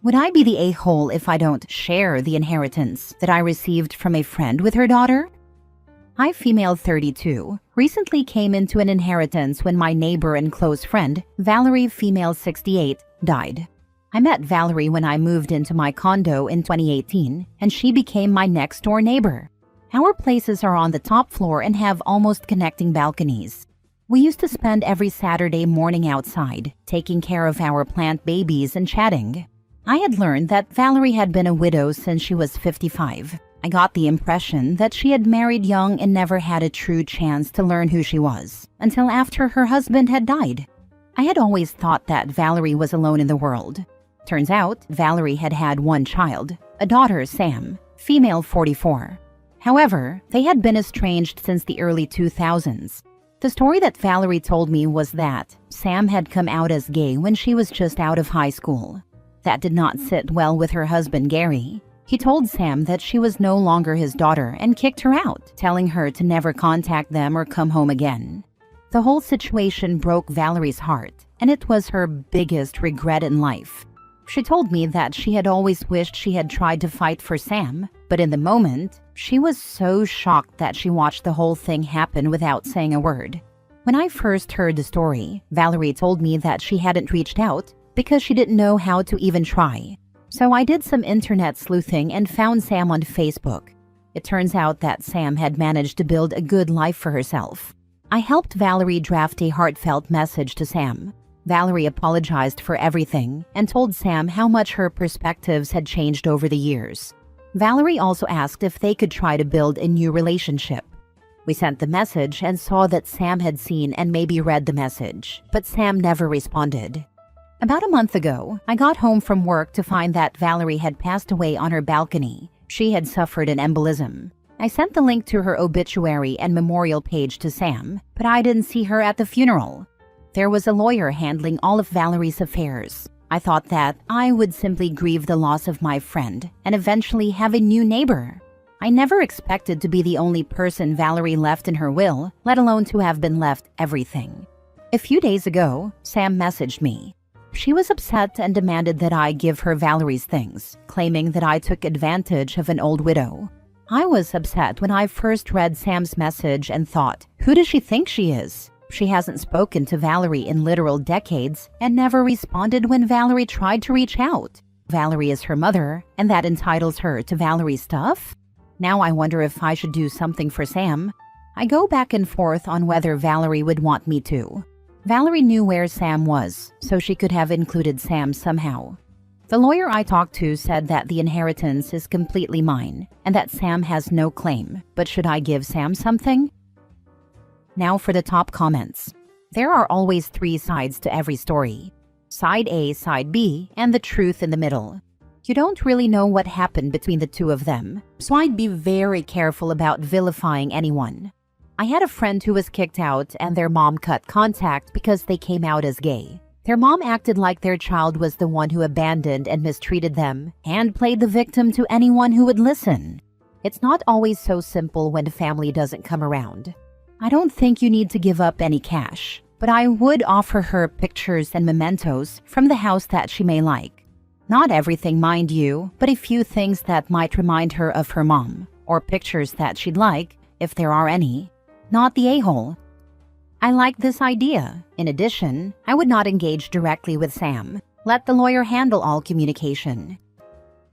Would I be the a-hole if I don't share the inheritance that I received from a friend with her daughter? I, female 32, recently came into an inheritance when my neighbor and close friend, Valerie, female 68, died. I met Valerie when I moved into my condo in 2018, and she became my next-door neighbor. Our places are on the top floor and have almost connecting balconies. We used to spend every Saturday morning outside, taking care of our plant babies and chatting. I had learned that Valerie had been a widow since she was 55. I got the impression that she had married young and never had a true chance to learn who she was, until after her husband had died. I had always thought that Valerie was alone in the world. Turns out, Valerie had had one child, a daughter, Sam, female 44. However, they had been estranged since the early 2000s. The story that Valerie told me was that Sam had come out as gay when she was just out of high school. That did not sit well with her husband, Gary. He told Sam that she was no longer his daughter and kicked her out, telling her to never contact them or come home again. The whole situation broke Valerie's heart, and it was her biggest regret in life. She told me that she had always wished she had tried to fight for Sam, but in the moment, she was so shocked that she watched the whole thing happen without saying a word. When I first heard the story, Valerie told me that she hadn't reached out because she didn't know how to even try. So I did some internet sleuthing and found Sam on Facebook. It turns out that Sam had managed to build a good life for herself. I helped Valerie draft a heartfelt message to Sam. Valerie apologized for everything and told Sam how much her perspectives had changed over the years. Valerie also asked if they could try to build a new relationship. We sent the message and saw that Sam had seen and maybe read the message, but Sam never responded. About a month ago, I got home from work to find that Valerie had passed away on her balcony. She had suffered an embolism. I sent the link to her obituary and memorial page to Sam, but I didn't see her at the funeral. There was a lawyer handling all of Valerie's affairs. I thought that I would simply grieve the loss of my friend and eventually have a new neighbor. I never expected to be the only person Valerie left in her will, let alone to have been left everything. A few days ago, Sam messaged me. She was upset and demanded that I give her Valerie's things, claiming that I took advantage of an old widow. I was upset when I first read Sam's message and thought, who does she think she is? She hasn't spoken to Valerie in literal decades and never responded when Valerie tried to reach out. Valerie is her mother, and that entitles her to Valerie's stuff? Now I wonder if I should do something for Sam. I go back and forth on whether Valerie would want me to. Valerie knew where Sam was, so she could have included Sam somehow. The lawyer I talked to said that the inheritance is completely mine and that Sam has no claim, but should I give Sam something? Now for the top comments. There are always three sides to every story. Side A, side B, and the truth in the middle. You don't really know what happened between the two of them, so I'd be very careful about vilifying anyone. I had a friend who was kicked out and their mom cut contact because they came out as gay. Their mom acted like their child was the one who abandoned and mistreated them and played the victim to anyone who would listen. It's not always so simple when family doesn't come around. I don't think you need to give up any cash, but I would offer her pictures and mementos from the house that she may like. Not everything, mind you, but a few things that might remind her of her mom, or pictures that she'd like, if there are any. Not the a-hole. I like this idea. In addition, I would not engage directly with Sam. Let the lawyer handle all communication.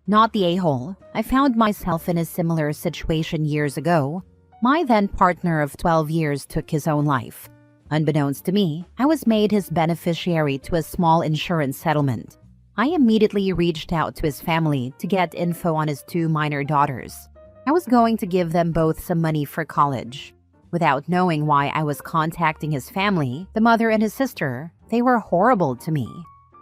Not the a-hole. I found myself in a similar situation years ago. My then partner of 12 years took his own life. Unbeknownst to me, I was made his beneficiary to a small insurance settlement. I immediately reached out to his family to get info on his two minor daughters. I was going to give them both some money for college. Without knowing why I was contacting his family, the mother and his sister, they were horrible to me.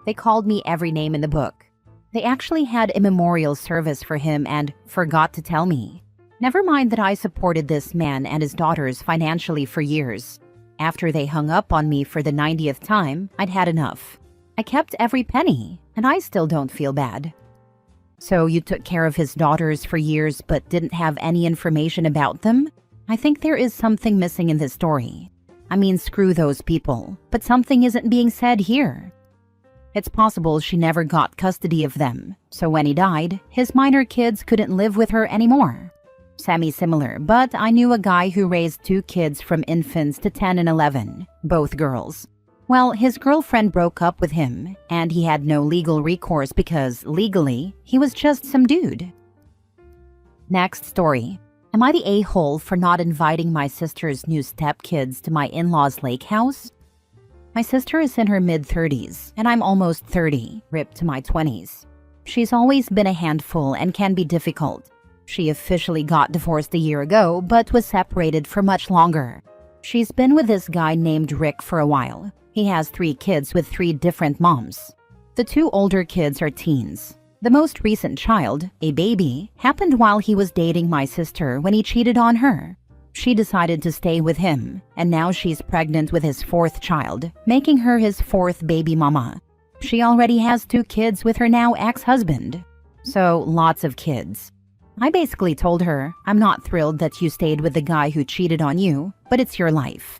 They called me every name in the book. They actually had a memorial service for him and forgot to tell me. Never mind that I supported this man and his daughters financially for years. After they hung up on me for the 90th time, I'd had enough. I kept every penny, and I still don't feel bad. So you took care of his daughters for years but didn't have any information about them? I think there is something missing in this story. I mean, screw those people, but something isn't being said here. It's possible she never got custody of them, so when he died, his minor kids couldn't live with her anymore. Semi-similar, but I knew a guy who raised 2 kids from infants to 10 and 11, both girls. Well, his girlfriend broke up with him, and he had no legal recourse because, legally, he was just some dude. Next story. Am I the a-hole for not inviting my sister's new stepkids to my in-laws' lake house? My sister is in her mid-30s, and I'm almost 30, ripped to my 20s. She's always been a handful and can be difficult. She officially got divorced a year ago, but was separated for much longer. She's been with this guy named Rick for a while. He has 3 kids with 3 different moms. The 2 older kids are teens. The most recent child, a baby, happened while he was dating my sister when he cheated on her. She decided to stay with him, and now she's pregnant with his 4th child, making her his 4th baby mama. She already has 2 kids with her now ex-husband. So, lots of kids. I basically told her, I'm not thrilled that you stayed with the guy who cheated on you, but it's your life.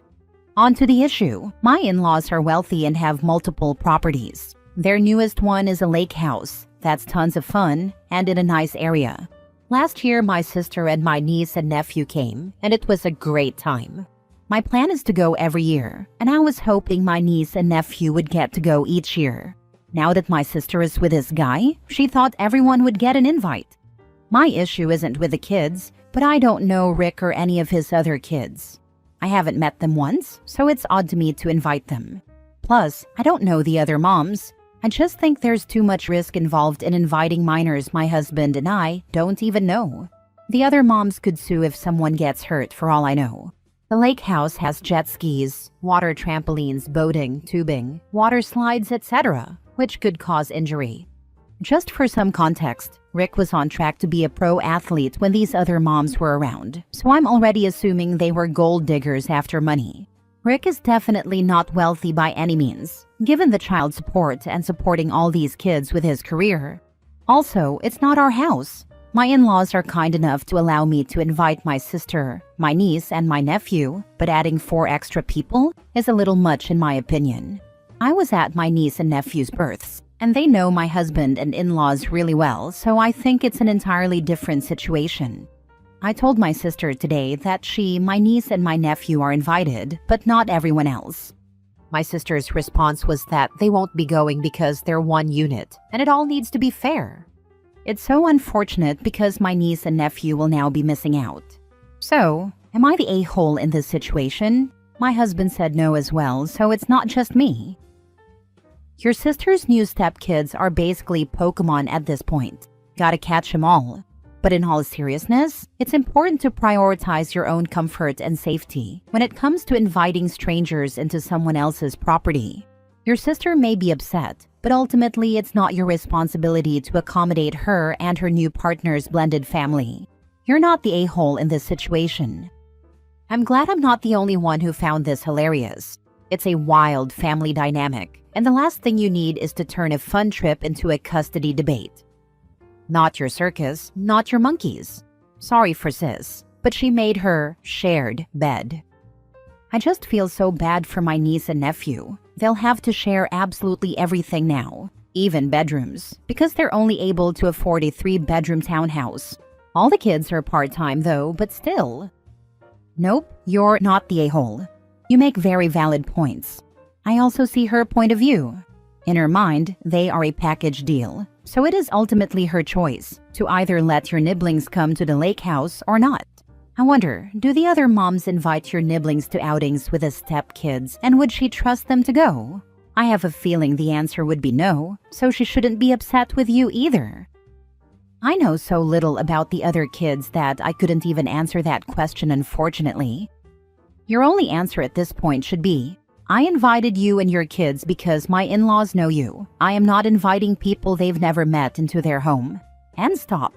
On to the issue. My in-laws are wealthy and have multiple properties. Their newest one is a lake house. That's tons of fun and in a nice area. Last year, my sister and my niece and nephew came, and it was a great time. My plan is to go every year, and I was hoping my niece and nephew would get to go each year. Now that my sister is with this guy, she thought everyone would get an invite. My issue isn't with the kids, but I don't know Rick or any of his other kids. I haven't met them once, so it's odd to me to invite them. Plus, I don't know the other moms. I just think there's too much risk involved in inviting minors my husband and I don't even know. The other moms could sue if someone gets hurt for all I know. The lake house has jet skis, water trampolines, boating, tubing, water slides, etc., which could cause injury. Just for some context, Rick was on track to be a pro athlete when these other moms were around, so I'm already assuming they were gold diggers after money. Rick is definitely not wealthy by any means, given the child support and supporting all these kids with his career. Also, it's not our house. My in-laws are kind enough to allow me to invite my sister, my niece, and my nephew, but adding 4 extra people is a little much in my opinion. I was at my niece and nephew's births, and they know my husband and in-laws really well, so I think it's an entirely different situation. I told my sister today that she, my niece, and my nephew are invited, but not everyone else. My sister's response was that they won't be going because they're one unit, and it all needs to be fair. It's so unfortunate because my niece and nephew will now be missing out. So, am I the a-hole in this situation? My husband said no as well, so it's not just me. Your sister's new stepkids are basically Pokemon at this point. Gotta catch 'em all. But in all seriousness, it's important to prioritize your own comfort and safety when it comes to inviting strangers into someone else's property. Your sister may be upset, but ultimately it's not your responsibility to accommodate her and her new partner's blended family. You're not the a-hole in this situation. I'm glad I'm not the only one who found this hilarious. It's a wild family dynamic, and the last thing you need is to turn a fun trip into a custody debate. Not your circus, not your monkeys. Sorry for sis, but she made her shared bed. I just feel so bad for my niece and nephew. They'll have to share absolutely everything now, even bedrooms, because they're only able to afford a 3-bedroom townhouse. All the kids are part-time though, but still. Nope, you're not the a-hole. You make very valid points. I also see her point of view. In her mind, they are a package deal, so it is ultimately her choice to either let your nibblings come to the lake house or not. I wonder, do the other moms invite your nibblings to outings with the stepkids, and would she trust them to go? I have a feeling the answer would be no, so she shouldn't be upset with you either. I know so little about the other kids that I couldn't even answer that question, unfortunately. Your only answer at this point should be, I invited you and your kids because my in-laws know you. I am not inviting people they've never met into their home. And stop.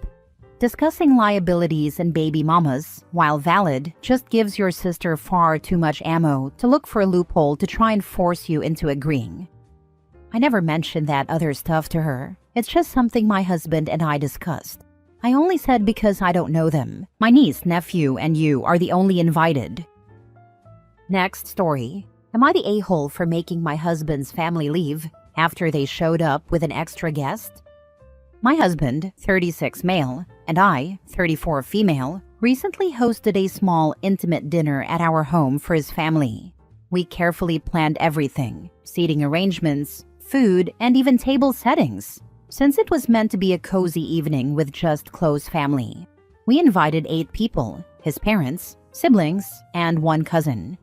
Discussing liabilities and baby mamas, while valid, just gives your sister far too much ammo to look for a loophole to try and force you into agreeing. I never mentioned that other stuff to her. It's just something my husband and I discussed. I only said because I don't know them. My niece, nephew, and you are the only invited. Next story. Am I the a-hole for making my husband's family leave? after they showed up with an extra guest? My husband, 36 male, and I, 34 female, recently hosted a small, intimate dinner at our home for his family. We carefully planned everything, seating arrangements, food, and even table settings, since it was meant to be a cozy evening with just close family. We invited 8 people, his parents, siblings, and 1 cousin.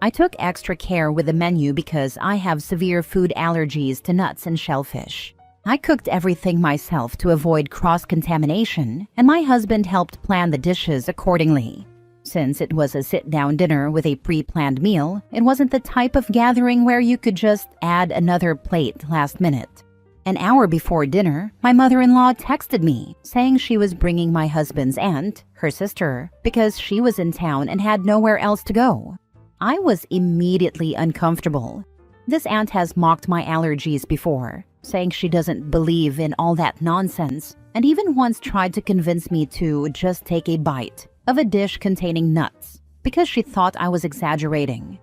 I took extra care with the menu because I have severe food allergies to nuts and shellfish. I cooked everything myself to avoid cross-contamination, and my husband helped plan the dishes accordingly. Since it was a sit-down dinner with a pre-planned meal, it wasn't the type of gathering where you could just add another plate last minute. An hour before dinner, my mother-in-law texted me, saying she was bringing my husband's aunt, her sister, because she was in town and had nowhere else to go. I was immediately uncomfortable. This aunt has mocked my allergies before, saying she doesn't believe in all that nonsense, and even once tried to convince me to just take a bite of a dish containing nuts because she thought I was exaggerating.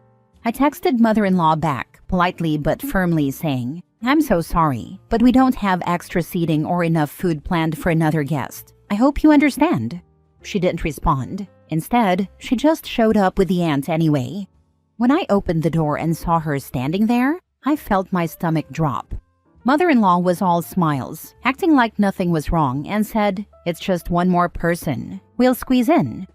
I texted mother-in-law back, politely but firmly saying, "I'm so sorry, but we don't have extra seating or enough food planned for another guest. I hope you understand." She didn't respond. Instead, she just showed up with the aunt anyway. When I opened the door and saw her standing there, I felt my stomach drop. Mother-in-law was all smiles, acting like nothing was wrong, and said, "It's just one more person. We'll squeeze in."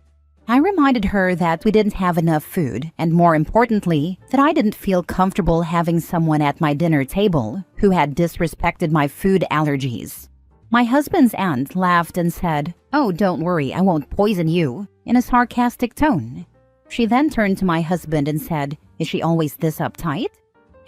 I reminded her that we didn't have enough food, and more importantly, that I didn't feel comfortable having someone at my dinner table who had disrespected my food allergies. My husband's aunt laughed and said, "Oh, don't worry, I won't poison you," in a sarcastic tone. She then turned to my husband and said, "Is she always this uptight?"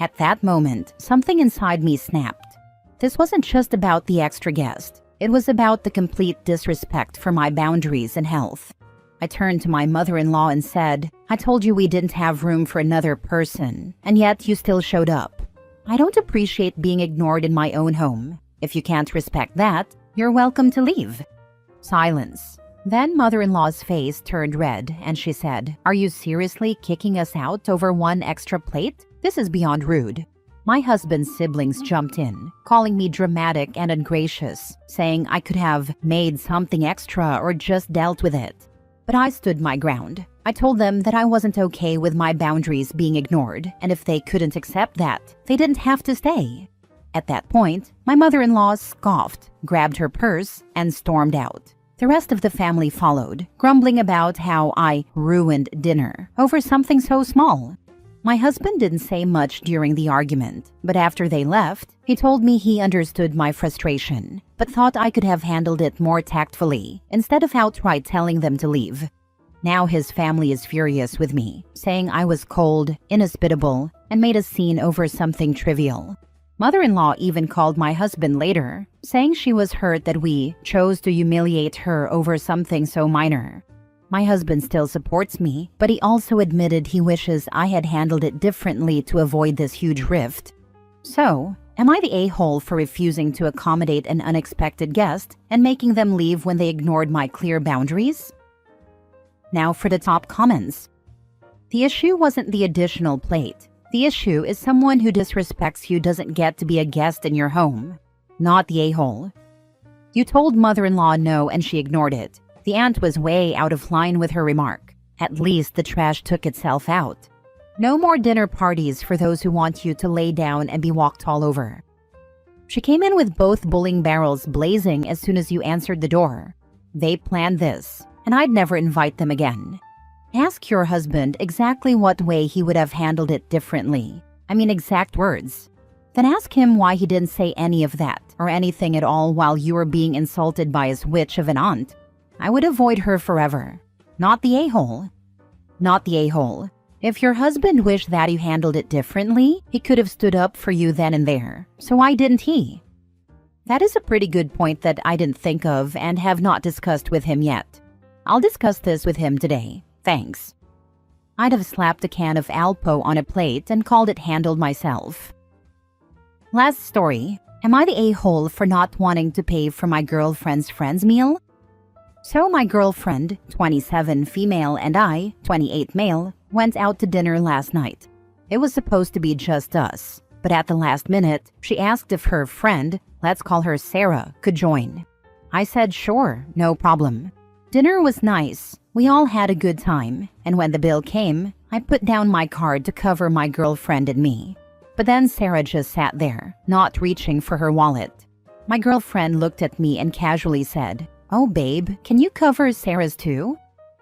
At that moment, something inside me snapped. This wasn't just about the extra guest. It was about the complete disrespect for my boundaries and health. I turned to my mother-in-law and said, "I told you we didn't have room for another person, and yet you still showed up. I don't appreciate being ignored in my own home. If you can't respect that, you're welcome to leave." Silence. Then mother-in-law's face turned red and she said, "Are you seriously kicking us out over one extra plate? This is beyond rude." My husband's siblings jumped in, calling me dramatic and ungracious, saying I could have made something extra or just dealt with it. But I stood my ground. I told them that I wasn't okay with my boundaries being ignored, and if they couldn't accept that, they didn't have to stay. At that point, my mother-in-law scoffed, grabbed her purse, and stormed out. The rest of the family followed, grumbling about how I ruined dinner over something so small. My husband didn't say much during the argument, but after they left, he told me he understood my frustration, but thought I could have handled it more tactfully instead of outright telling them to leave. Now his family is furious with me, saying I was cold, inhospitable, and made a scene over something trivial. Mother-in-law even called my husband later, saying she was hurt that we chose to humiliate her over something so minor. My husband still supports me, but he also admitted he wishes I had handled it differently to avoid this huge rift. So, am I the a-hole for refusing to accommodate an unexpected guest and making them leave when they ignored my clear boundaries? Now for the top comments. The issue wasn't the additional plate. The issue is someone who disrespects you doesn't get to be a guest in your home. Not the a-hole. You told mother-in-law no and she ignored it. The aunt was way out of line with her remark. At least the trash took itself out. No more dinner parties for those who want you to lay down and be walked all over. She came in with both bowling barrels blazing as soon as you answered the door. They planned this, and I'd never invite them again. Ask your husband exactly what way he would have handled it differently. I mean exact words. Then ask him why he didn't say any of that or anything at all while you were being insulted by his witch of an aunt. I would avoid her forever. Not the a-hole. Not the a-hole. If your husband wished that you handled it differently, he could have stood up for you then and there. So why didn't he? That is a pretty good point that I didn't think of and have not discussed with him yet. I'll discuss this with him today. Thanks. I'd have slapped a can of Alpo on a plate and called it handled myself. Last story. Am I the a-hole for not wanting to pay for my girlfriend's friend's meal? So my girlfriend, 27 female, and I, 28 male, went out to dinner last night. It was supposed to be just us. But at the last minute, she asked if her friend, let's call her Sarah, could join. I said sure, no problem. Dinner was nice. We all had a good time, and when the bill came, I put down my card to cover my girlfriend and me. But then Sarah just sat there, not reaching for her wallet. My girlfriend looked at me and casually said, "Oh babe, can you cover Sarah's too?"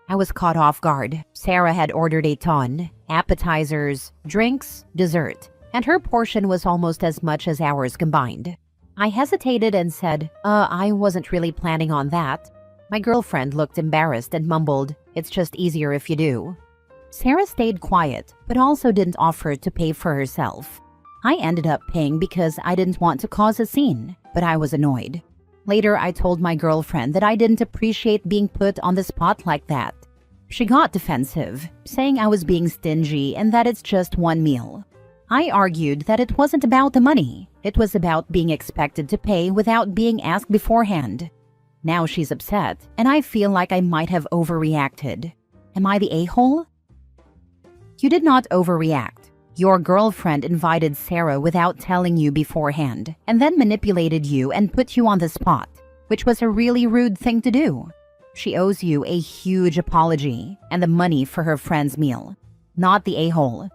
I was caught off guard. Sarah had ordered a ton, appetizers, drinks, dessert, and her portion was almost as much as ours combined. I hesitated and said, I wasn't really planning on that." My girlfriend looked embarrassed and mumbled, "It's just easier if you do." Sarah stayed quiet, but also didn't offer to pay for herself. I ended up paying because I didn't want to cause a scene, but I was annoyed. Later, I told my girlfriend that I didn't appreciate being put on the spot like that. She got defensive, saying I was being stingy and that it's just one meal. I argued that it wasn't about the money. It was about being expected to pay without being asked beforehand. Now she's upset, and I feel like I might have overreacted. Am I the a-hole? You did not overreact. Your girlfriend invited Sarah without telling you beforehand, and then manipulated you and put you on the spot, which was a really rude thing to do. She owes you a huge apology and the money for her friend's meal. Not the a-hole.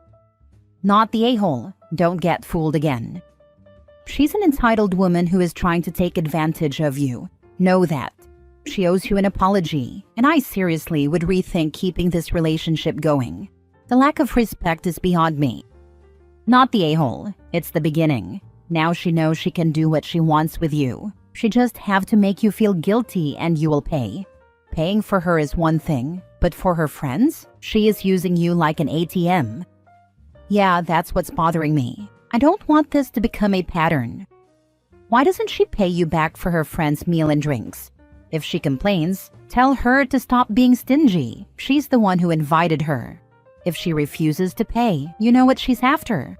Not the a-hole. Don't get fooled again. She's an entitled woman who is trying to take advantage of you. Know that. She owes you an apology, and I seriously would rethink keeping this relationship going. The lack of respect is beyond me. Not the a-hole. It's the beginning. Now she knows she can do what she wants with you. She just have to make you feel guilty and you will pay. Paying for her is one thing, but for her friends, she is using you like an ATM. Yeah, that's what's bothering me. I don't want this to become a pattern. Why doesn't she pay you back for her friend's meal and drinks? If she complains, tell her to stop being stingy. She's the one who invited her. If she refuses to pay, you know what she's after.